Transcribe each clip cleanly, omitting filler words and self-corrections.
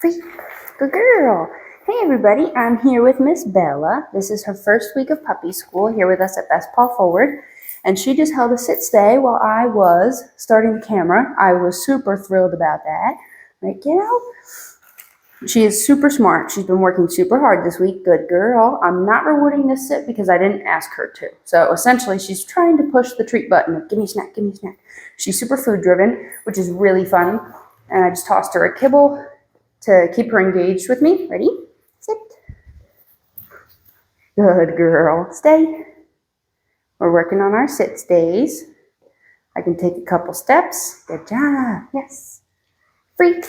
Free. Good girl. Hey everybody, I'm here with Miss Bella. This is her first week of puppy school here with us at Best Paw Forward. And she just held a sit-stay while I was starting the camera. I was super thrilled about that. Right, kiddo? She is super smart. She's been working super hard this week. Good girl. I'm not rewarding this sit because I didn't ask her to. So essentially, she's trying to push the treat button of give me a snack, give me a snack. She's super food driven, which is really fun. And I just tossed her a kibble to keep her engaged with me. Ready? Sit. Good girl. Stay. We're working on our sit stays. I can take a couple steps. Good job. Yes. Free.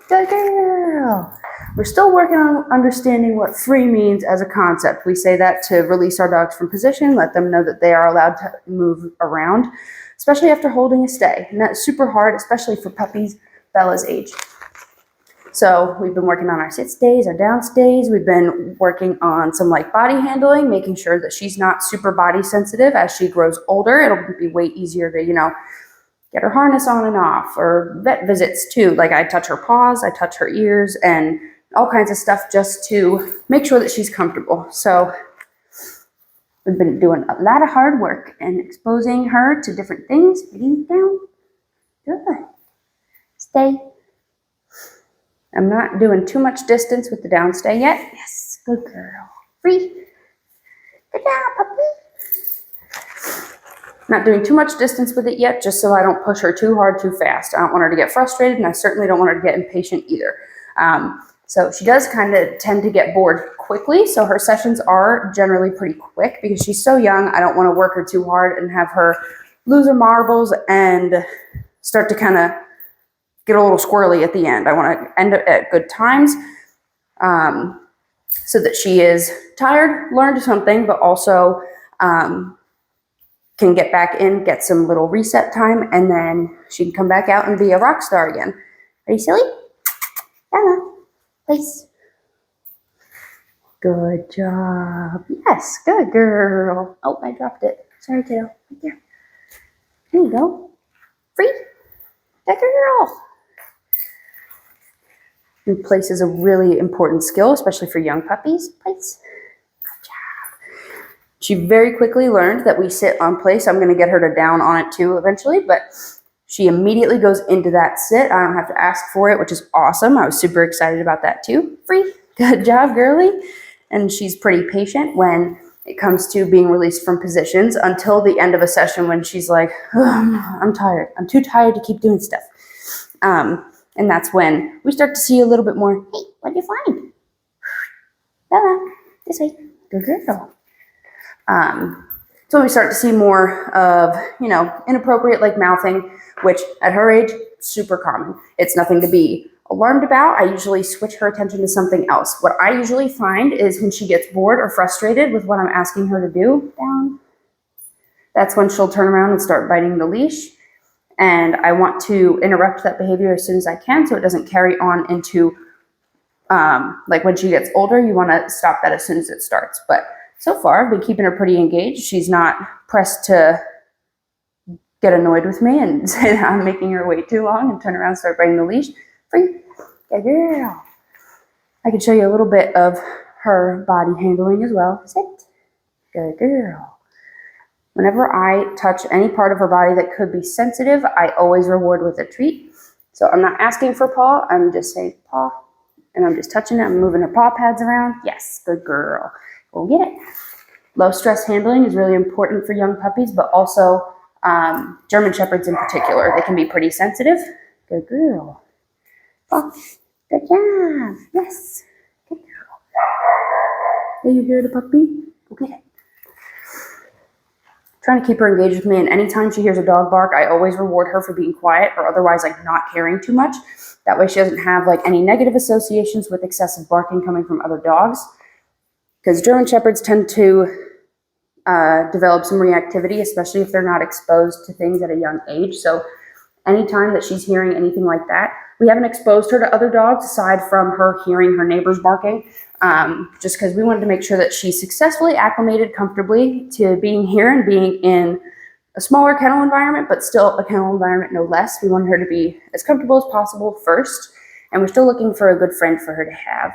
Good girl. We're still working on understanding what free means as a concept. We say that to release our dogs from position, let them know that they are allowed to move around, especially after holding a stay. And that's super hard, especially for puppies Bella's age. So we've been working on our sit stays, our down stays. We've been working on some like body handling, making sure that she's not super body sensitive. As she grows older, it'll be way easier to, get her harness on and off, or vet visits too. Like I touch her paws, I touch her ears, and all kinds of stuff just to make sure that she's comfortable. So we've been doing a lot of hard work and exposing her to different things. Getting down. Good. Stay. I'm not doing too much distance with the downstay yet. Yes, good girl. Free. Good job, puppy. Not doing too much distance with it yet, just so I don't push her too hard too fast. I don't want her to get frustrated, and I certainly don't want her to get impatient either. So she does kind of tend to get bored quickly, so her sessions are generally pretty quick because she's so young. I don't want to work her too hard and have her lose her marbles and start to kind of get a little squirrely at the end. I want to end it at good times so that she is tired, learned something, but also can get back in, get some little reset time, and then she can come back out and be a rock star again. Are you silly? Bella, please. Good job. Yes, good girl. Oh, I dropped it. Sorry, kiddo. Right there. There you go. Free. Good girl. And place is a really important skill, especially for young puppies. Place. Good job. She very quickly learned that we sit on place. I'm going to get her to down on it too eventually, but she immediately goes into that sit. I don't have to ask for it, which is awesome. I was super excited about that too. Free. Good job, girly. And she's pretty patient when it comes to being released from positions until the end of a session when she's like, oh, I'm tired. I'm too tired to keep doing stuff. And that's when we start to see a little bit more, hey, what'd you find? Bella, this way. Good girl. So we start to see more of, inappropriate like mouthing, which at her age, super common. It's nothing to be alarmed about. I usually switch her attention to something else. What I usually find is when she gets bored or frustrated with what I'm asking her to do, down, that's when she'll turn around and start biting the leash. And I want to interrupt that behavior as soon as I can so it doesn't carry on into, like when she gets older, you want to stop that as soon as it starts. But so far, I've been keeping her pretty engaged. She's not pressed to get annoyed with me and say that I'm making her wait too long and turn around and start biting the leash. Free. Good girl. I can show you a little bit of her body handling as well. Sit. Good girl. Whenever I touch any part of her body that could be sensitive, I always reward with a treat. So I'm not asking for paw, I'm just saying paw, and I'm just touching it, I'm moving her paw pads around. Yes, good girl. Go get it. Low stress handling is really important for young puppies, but also German Shepherds in particular. They can be pretty sensitive. Good girl. Oh, good job. Yes, good girl. Do you hear the puppy? Go get it. Trying to keep her engaged with me, and anytime she hears a dog bark, I always reward her for being quiet or otherwise like not caring too much. That way she doesn't have like any negative associations with excessive barking coming from other dogs. Because German Shepherds tend to develop some reactivity, especially if they're not exposed to things at a young age. So anytime that she's hearing anything like that, we haven't exposed her to other dogs aside from her hearing her neighbors barking. Just because we wanted to make sure that she successfully acclimated comfortably to being here and being in a smaller kennel environment, but still a kennel environment no less. We wanted her to be as comfortable as possible first, and we're still looking for a good friend for her to have.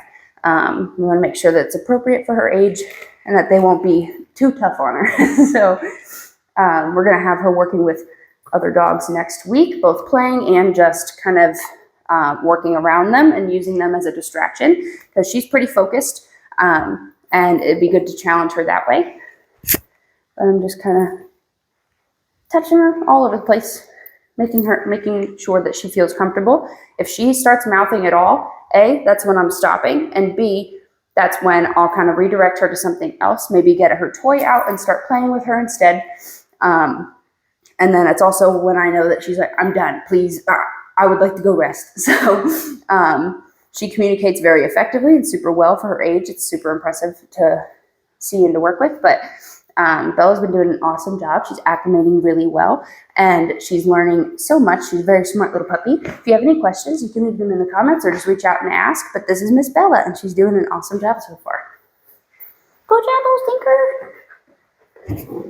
We want to make sure that it's appropriate for her age and that they won't be too tough on her. So we're going to have her working with other dogs next week, both playing and just kind of working around them and using them as a distraction, because she's pretty focused, and it'd be good to challenge her that way. But I'm just kind of touching her all over the place, making sure that she feels comfortable. If she starts mouthing at all, A, that's when I'm stopping, and B, that's when I'll kind of redirect her to something else, maybe get her toy out and start playing with her instead. And then it's also when I know that she's like, I'm done, please, I would like to go rest. So she communicates very effectively and super well for her age. It's super impressive to see and to work with. But Bella's been doing an awesome job. She's acclimating really well, and she's learning so much. She's a very smart little puppy. If you have any questions, you can leave them in the comments or just reach out and ask. But this is Miss Bella, and she's doing an awesome job so far. Go, Jackal Stinker!